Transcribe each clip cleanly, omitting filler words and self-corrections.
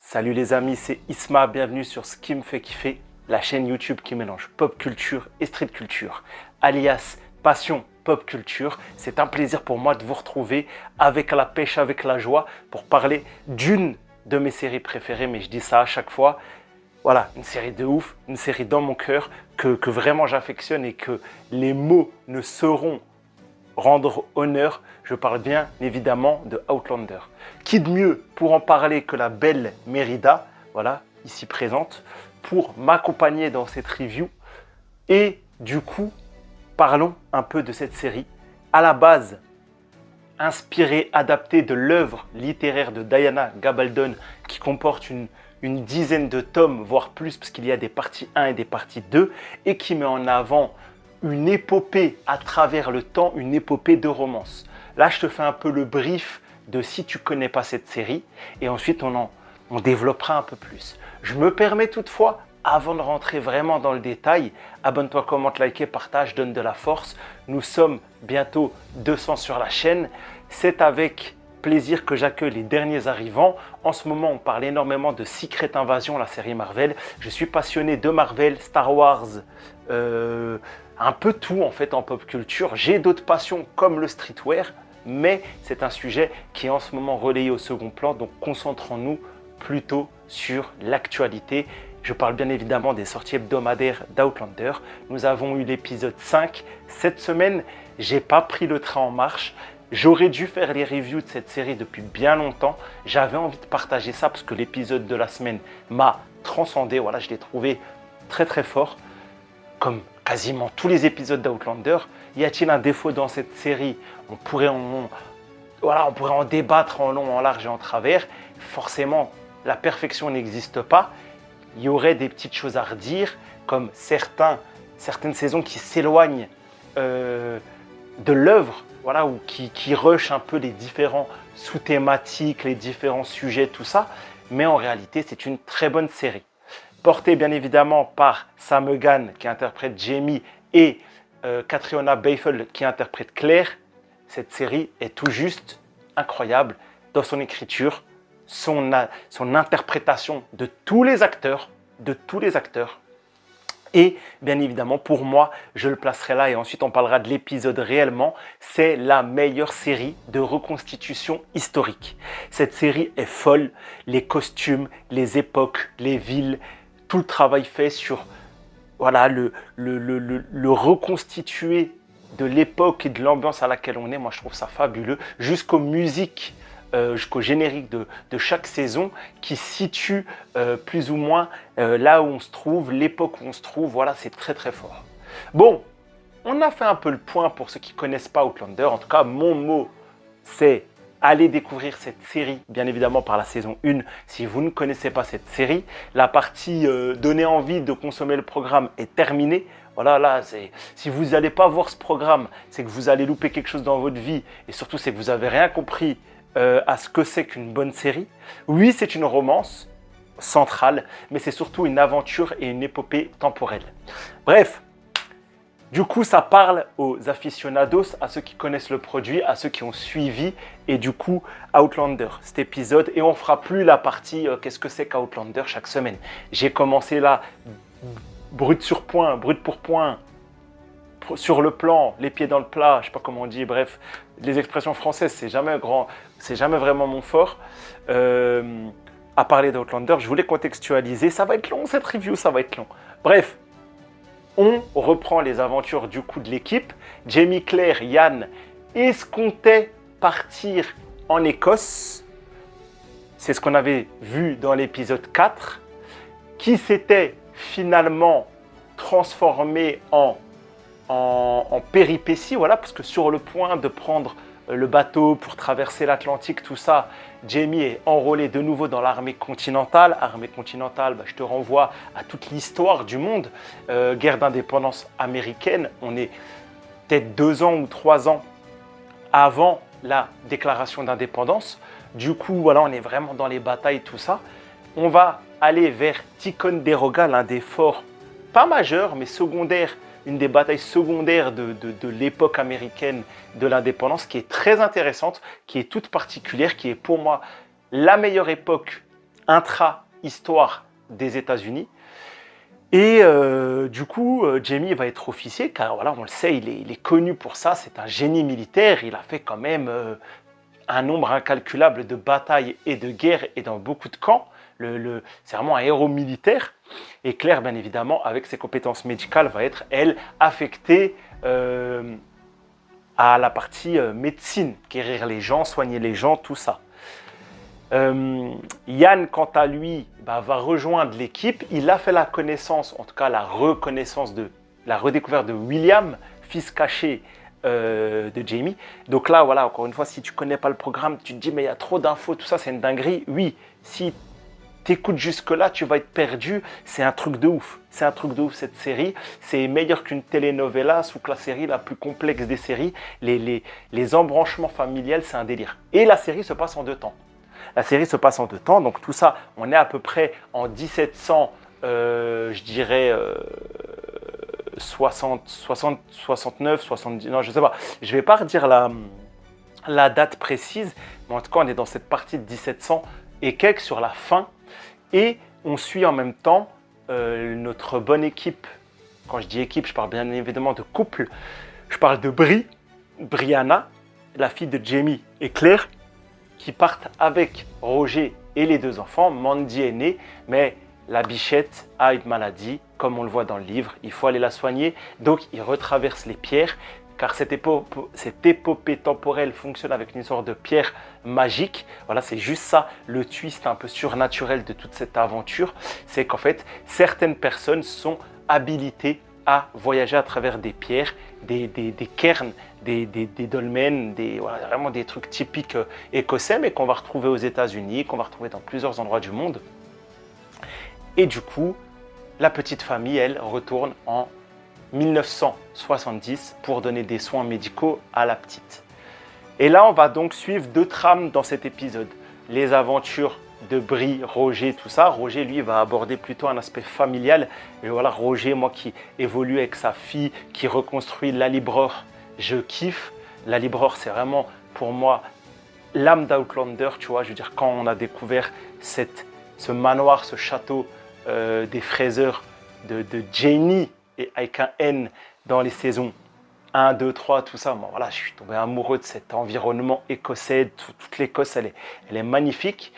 Salut les amis, c'est Isma, bienvenue sur Ce qui me fait kiffer, la chaîne YouTube qui mélange pop culture et street culture, alias passion pop culture. C'est un plaisir pour moi de vous retrouver avec la pêche, avec la joie, pour parler d'une de mes séries préférées, mais je dis ça à chaque fois. Voilà, une série de ouf, une série dans mon cœur que vraiment j'affectionne et que les mots ne sauront rendre honneur. Je parle bien évidemment de Outlander. Qui de mieux pour en parler que la belle Mérida, voilà, ici présente, pour m'accompagner dans cette review. Et du coup, parlons un peu de cette série. À la base, inspirée, adaptée de l'œuvre littéraire de Diana Gabaldon, qui comporte une dizaine de tomes, voire plus, parce qu'il y a des parties 1 et des parties 2, et qui met en avant une épopée à travers le temps, une épopée de romance. Là, je te fais un peu le brief de si tu ne connais pas cette série, et ensuite on développera un peu plus. Je me permets toutefois, avant de rentrer vraiment dans le détail, abonne-toi, commente, like, partage, donne de la force. Nous sommes bientôt 200 sur la chaîne. C'est avec plaisir que j'accueille les derniers arrivants. En ce moment, on parle énormément de Secret Invasion, la série Marvel. Je suis passionné de Marvel, Star Wars, un peu tout en fait en pop culture. J'ai d'autres passions comme le streetwear, mais c'est un sujet qui est en ce moment relayé au second plan. Donc concentrons-nous plutôt sur l'actualité. Je parle bien évidemment des sorties hebdomadaires d'Outlander. Nous avons eu l'épisode 5. Cette semaine, j'ai pas pris le train en marche. J'aurais dû faire les reviews de cette série depuis bien longtemps. J'avais envie de partager ça parce que l'épisode de la semaine m'a transcendé. Voilà, je l'ai trouvé très très fort. Comme quasiment tous les épisodes d'Outlander. Y a-t-il un défaut dans cette série? On pourrait en débattre en long, en large et en travers. Forcément, la perfection n'existe pas. Il y aurait des petites choses à redire, comme certaines saisons qui s'éloignent de l'œuvre, voilà, ou qui rushent un peu les différents sous-thématiques, les différents sujets, tout ça. Mais en réalité, c'est une très bonne série. Portée bien évidemment par Sam Egan qui interprète Jamie et Catriona Balfe qui interprète Claire. Cette série est tout juste incroyable dans son écriture, son interprétation de tous les acteurs, Et bien évidemment, pour moi, je le placerai là et ensuite on parlera de l'épisode réellement. C'est la meilleure série de reconstitution historique. Cette série est folle. Les costumes, les époques, les villes, tout le travail fait sur voilà, le reconstituer de l'époque et de l'ambiance à laquelle on est. Moi, je trouve ça fabuleux. Jusqu'aux musiques, jusqu'au générique de chaque saison qui situe plus ou moins là où on se trouve, l'époque où on se trouve. Voilà, c'est très très fort. Bon, on a fait un peu le point pour ceux qui ne connaissent pas Outlander. En tout cas, mon mot, c'est aller découvrir cette série, bien évidemment par la saison 1, si vous ne connaissez pas cette série. La partie donner envie de consommer le programme est terminée. Voilà, là, si vous n'allez pas voir ce programme, c'est que vous allez louper quelque chose dans votre vie. Et surtout, c'est que vous n'avez rien compris à ce que c'est qu'une bonne série. Oui, c'est une romance centrale, mais c'est surtout une aventure et une épopée temporelle. Bref, du coup, ça parle aux aficionados, à ceux qui connaissent le produit, à ceux qui ont suivi, et du coup, Outlander, cet épisode. Et on ne fera plus la partie qu'est-ce que c'est qu'Outlander chaque semaine. J'ai commencé là, brut pour point, sur le plan, les pieds dans le plat, je ne sais pas comment on dit, bref, les expressions françaises, c'est jamais vraiment mon fort. À parler d'Outlander, je voulais contextualiser, ça va être long cette review, ça va être long. Bref, on reprend les aventures du coup de l'équipe. Jamie, Claire, Yann escomptaient partir en Écosse. C'est ce qu'on avait vu dans l'épisode 4, qui s'était finalement transformé en péripétie, voilà, parce que sur le point de prendre le bateau pour traverser l'Atlantique, tout ça, Jamie est enrôlé de nouveau dans l'armée continentale. Armée continentale, je te renvoie à toute l'histoire du monde. Guerre d'indépendance américaine, on est peut-être 2 ans ou 3 ans avant la déclaration d'indépendance. Du coup, voilà, on est vraiment dans les batailles, tout ça. On va aller vers Ticonderoga, l'un des forts, pas majeurs, mais secondaires, une des batailles secondaires de l'époque américaine de l'indépendance, qui est très intéressante, qui est toute particulière, qui est pour moi la meilleure époque intra-histoire des États-Unis. Et du coup, Jamie va être officier, car voilà, on le sait, il est connu pour ça, c'est un génie militaire, il a fait quand même un nombre incalculable de batailles et de guerres et dans beaucoup de camps. C'est vraiment un héros militaire. Et Claire, bien évidemment, avec ses compétences médicales, va être, elle, affectée à la partie médecine, guérir les gens, soigner les gens, tout ça. Yann, quant à lui, va rejoindre l'équipe. Il a fait la connaissance, en tout cas la redécouverte de William, fils caché de Jamie. Donc là, voilà, encore une fois, si tu ne connais pas le programme, tu te dis, mais il y a trop d'infos, tout ça, c'est une dinguerie. Oui, si tu écoutes jusque-là, tu vas être perdu. C'est un truc de ouf. C'est un truc de ouf, cette série. C'est meilleur qu'une telenovela, ou que la série la plus complexe des séries. Les embranchements familiales, c'est un délire. Et la série se passe en 2 temps. La série se passe en 2 temps, donc tout ça, on est à peu près en 1700, je dirais 60, 60, 69, 70, non je ne sais pas. Je ne vais pas redire la date précise, mais en tout cas on est dans cette partie de 1700 et quelques sur la fin. Et on suit en même temps notre bonne équipe. Quand je dis équipe, je parle bien évidemment de couple. Je parle de Brianna, la fille de Jamie et Claire, qui partent avec Roger et les 2 enfants. Mandy est née, mais la bichette a une maladie, comme on le voit dans le livre. Il faut aller la soigner. Donc, ils retraversent les pierres, car cette épopée temporelle fonctionne avec une sorte de pierre magique. Voilà, c'est juste ça, le twist un peu surnaturel de toute cette aventure. C'est qu'en fait, certaines personnes sont habilitées à voyager à travers des pierres, des cairns, des dolmens, voilà, vraiment des trucs typiques écossais, mais qu'on va retrouver aux États-Unis, qu'on va retrouver dans plusieurs endroits du monde. Et du coup, la petite famille, elle, retourne en 1970 pour donner des soins médicaux à la petite. Et là, on va donc suivre 2 trames dans cet épisode. Les aventures de Brie, Roger, tout ça. Roger, lui, va aborder plutôt un aspect familial. Et voilà, Roger, moi qui évolue avec sa fille, qui reconstruit Lalibror, je kiffe. Lalibror, c'est vraiment, pour moi, l'âme d'Outlander, tu vois. Je veux dire, quand on a découvert ce manoir, ce château des Fraser de Janie, et avec un N dans les saisons 1, 2, 3, tout ça. Bon, voilà, je suis tombé amoureux de cet environnement écossais. Toute l'Écosse, elle est magnifique.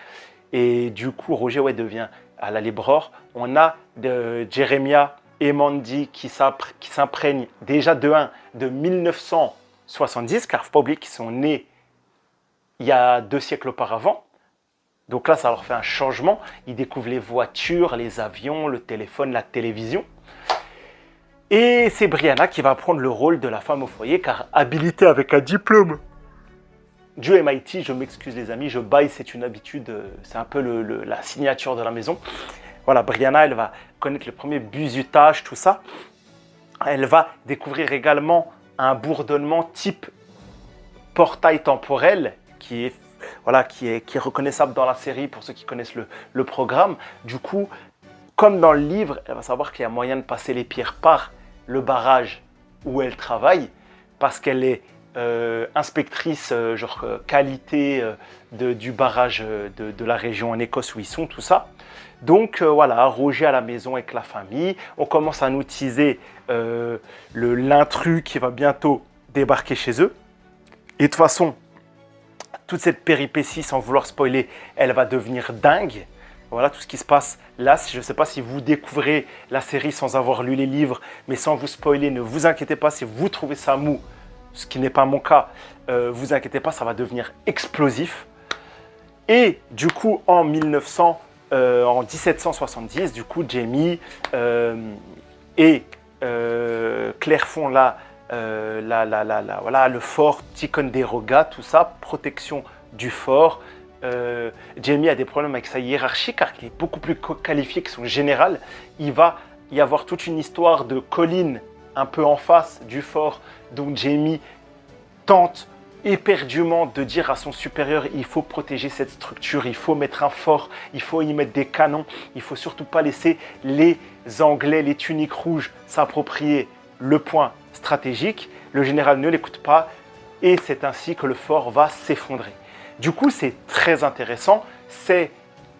Et du coup, Roger devient à Lalibror. On a Jeremiah et Mandy qui s'imprègnent déjà de 1970, car il ne faut pas oublier qu'ils sont nés il y a 2 siècles auparavant. Donc là, ça leur fait un changement. Ils découvrent les voitures, les avions, le téléphone, la télévision. Et c'est Brianna qui va prendre le rôle de la femme au foyer, car habilitée avec un diplôme du MIT, je m'excuse les amis, je baille, c'est une habitude, c'est un peu la signature de la maison. Voilà, Brianna, elle va connaître le premier bizutage, tout ça. Elle va découvrir également un bourdonnement type portail temporel qui est reconnaissable dans la série pour ceux qui connaissent le programme. Du coup, comme dans le livre, elle va savoir qu'il y a moyen de passer les pierres par le barrage où elle travaille, parce qu'elle est inspectrice qualité du barrage de la région en Écosse où ils sont, tout ça. Donc voilà, Roger à la maison avec la famille. On commence à nous teaser l'intrus qui va bientôt débarquer chez eux. Et de toute façon, toute cette péripétie, sans vouloir spoiler, elle va devenir dingue. Voilà tout ce qui se passe là. Je ne sais pas si vous découvrez la série sans avoir lu les livres, mais sans vous spoiler, ne vous inquiétez pas si vous trouvez ça mou, ce qui n'est pas mon cas, vous inquiétez pas, ça va devenir explosif. Et du coup, en 1770, du coup, Jamie et Claire font voilà, le fort Ticonderoga, tout ça, protection du fort. Jamie a des problèmes avec sa hiérarchie car il est beaucoup plus qualifié que son général. Il va y avoir toute une histoire de colline un peu en face du fort, donc Jamie tente éperdument de dire à son supérieur: il faut protéger cette structure, il faut mettre un fort, il faut y mettre des canons, il faut surtout pas laisser les Anglais, les tuniques rouges s'approprier le point stratégique. Le général ne l'écoute pas et c'est ainsi que le fort va s'effondrer. Du coup, c'est très intéressant, c'est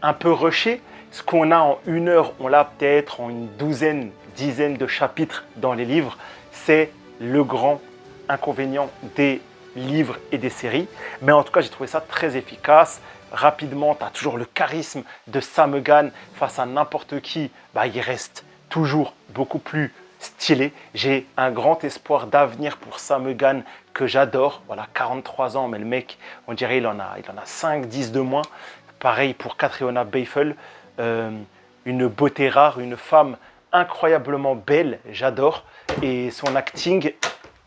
un peu rushé. Ce qu'on a en 1 heure, on l'a peut-être en une dizaine de chapitres dans les livres. C'est le grand inconvénient des livres et des séries. Mais en tout cas, j'ai trouvé ça très efficace. Rapidement, tu as toujours le charisme de Sam Egan face à n'importe qui. Il reste toujours beaucoup plus stylé. J'ai un grand espoir d'avenir pour Sam Egan que j'adore. Voilà, 43 ans, mais le mec, on dirait il en a 5-10 de moins. Pareil pour Catriona Balfe, une beauté rare, une femme incroyablement belle, j'adore. Et son acting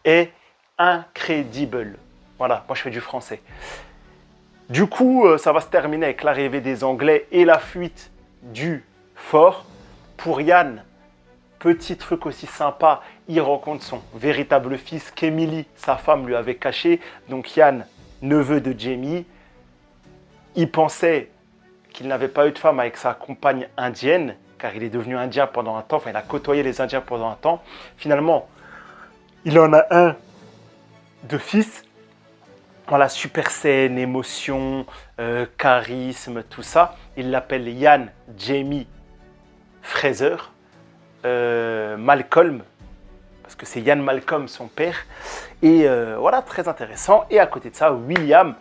est incroyable. Voilà, moi je fais du français. Du coup, ça va se terminer avec l'arrivée des Anglais et la fuite du fort. Pour Yann, petit truc aussi sympa, il rencontre son véritable fils qu'Emily, sa femme, lui avait caché. Donc Yann, neveu de Jamie, il pensait qu'il n'avait pas eu de femme avec sa compagne indienne, car il est devenu indien pendant un temps, enfin il a côtoyé les Indiens pendant un temps. Finalement, il en a un de fils. Voilà, super scène, émotion, charisme, tout ça. Il l'appelle Ian Jamie Fraser, Malcolm, parce que c'est Ian Malcolm, son père. Et voilà, très intéressant. Et à côté de ça, William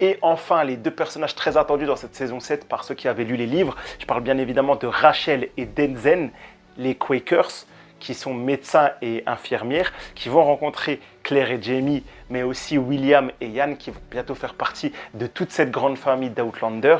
et enfin les deux personnages très attendus dans cette saison 7 par ceux qui avaient lu les livres. Je parle bien évidemment de Rachel et Denzel, les Quakers, qui sont médecins et infirmières, qui vont rencontrer Claire et Jamie, mais aussi William et Ian, qui vont bientôt faire partie de toute cette grande famille d'Outlander.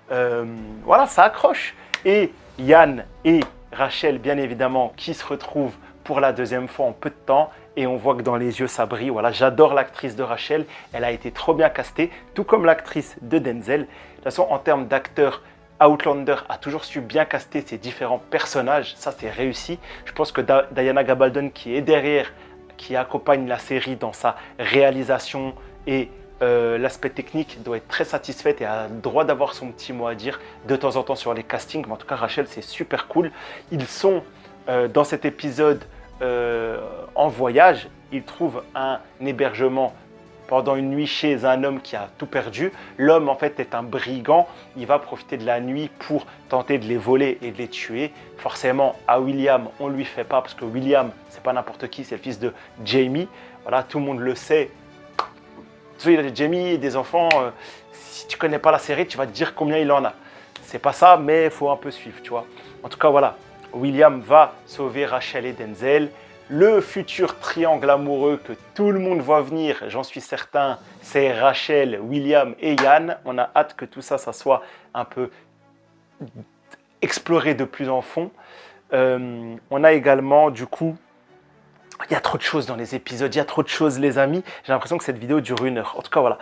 Voilà, ça accroche. Et Ian et Rachel, bien évidemment, qui se retrouvent pour la deuxième fois en peu de temps. Et on voit que dans les yeux, ça brille. Voilà, j'adore l'actrice de Rachel. Elle a été trop bien castée, tout comme l'actrice de Denzel. De toute façon, en termes d'acteurs, Outlander a toujours su bien caster ses différents personnages. Ça, c'est réussi. Je pense que Diana Gabaldon, qui est derrière, qui accompagne la série dans sa réalisation et l'aspect technique, doit être très satisfaite et a le droit d'avoir son petit mot à dire de temps en temps sur les castings. Mais en tout cas, Rachel, c'est super cool. Ils sont dans cet épisode en voyage. Ils trouvent un hébergement pendant une nuit chez un homme qui a tout perdu. L'homme, en fait, est un brigand. Il va profiter de la nuit pour tenter de les voler et de les tuer. Forcément, à William, on ne lui fait pas parce que William, c'est pas n'importe qui, c'est le fils de Jamie. Voilà, tout le monde le sait. Tu sais, Jamie et des enfants, si tu connais pas la série, tu vas te dire combien il en a. C'est pas ça, mais il faut un peu suivre, tu vois. En tout cas, voilà. William va sauver Rachel et Denzel. Le futur triangle amoureux que tout le monde voit venir, j'en suis certain, c'est Rachel, William et Ian. On a hâte que tout ça, ça soit un peu exploré de plus en fond. On a également, du coup, il y a trop de choses dans les épisodes, il y a trop de choses, les amis. J'ai l'impression que cette vidéo dure 1 heure. En tout cas, voilà.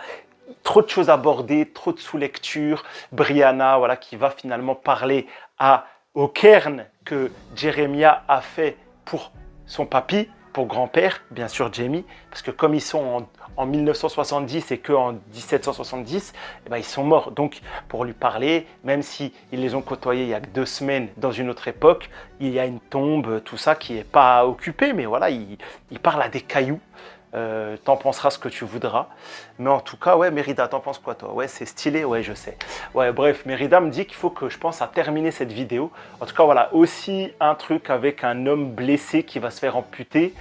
Trop de choses abordées, trop de sous-lectures. Brianna, voilà, qui va finalement parler au cairn que Jeremiah a fait pour son papy, pour grand-père, bien sûr Jamie, parce que comme ils sont en 1970 et qu'en 1770, eh ben, ils sont morts. Donc pour lui parler, même si ils les ont côtoyés il y a que 2 semaines dans une autre époque, il y a une tombe, tout ça qui n'est pas occupé, mais voilà, il parle à des cailloux. T'en penseras ce que tu voudras. Mais en tout cas, ouais, Mérida, t'en penses quoi toi? Ouais, c'est stylé, ouais, je sais. Ouais, bref, Mérida me dit qu'il faut que je pense à terminer cette vidéo. En tout cas, voilà, aussi un truc avec un homme blessé qui va se faire amputer,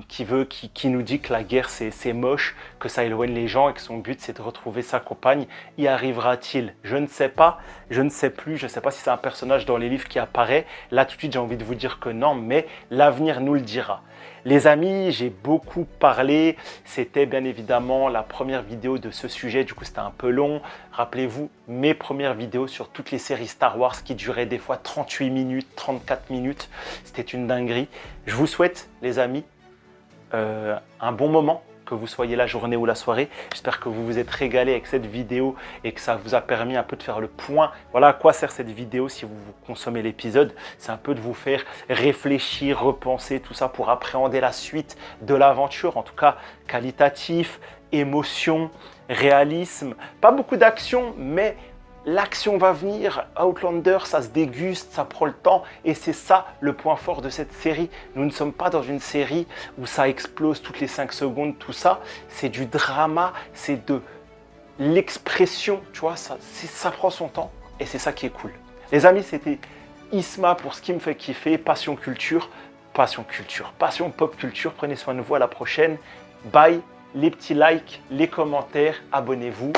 qui nous dit que la guerre c'est moche, que ça éloigne les gens et que son but c'est de retrouver sa compagne. Y arrivera-t-il? Je ne sais pas, je ne sais plus, je ne sais pas si c'est un personnage dans les livres qui apparaît. Là tout de suite j'ai envie de vous dire que non, mais l'avenir nous le dira. Les amis, j'ai beaucoup parlé, c'était bien évidemment la première vidéo de ce sujet, du coup c'était un peu long. Rappelez-vous, mes premières vidéos sur toutes les séries Star Wars qui duraient des fois 38 minutes, 34 minutes, c'était une dinguerie. Je vous souhaite, les amis, un bon moment, que vous soyez la journée ou la soirée. J'espère que vous vous êtes régalé avec cette vidéo et que ça vous a permis un peu de faire le point. Voilà à quoi sert cette vidéo si vous consommez l'épisode. C'est un peu de vous faire réfléchir, repenser tout ça pour appréhender la suite de l'aventure. En tout cas, qualitatif, émotion, réalisme. Pas beaucoup d'action, mais l'action va venir. Outlander, ça se déguste, ça prend le temps et c'est ça le point fort de cette série. Nous ne sommes pas dans une série où ça explose toutes les 5 secondes, tout ça. C'est du drama, c'est de l'expression, tu vois, ça prend son temps et c'est ça qui est cool. Les amis, c'était Isma pour ce qui me fait kiffer, passion culture, passion pop culture. Prenez soin de vous, à la prochaine. Bye, les petits likes, les commentaires, abonnez-vous.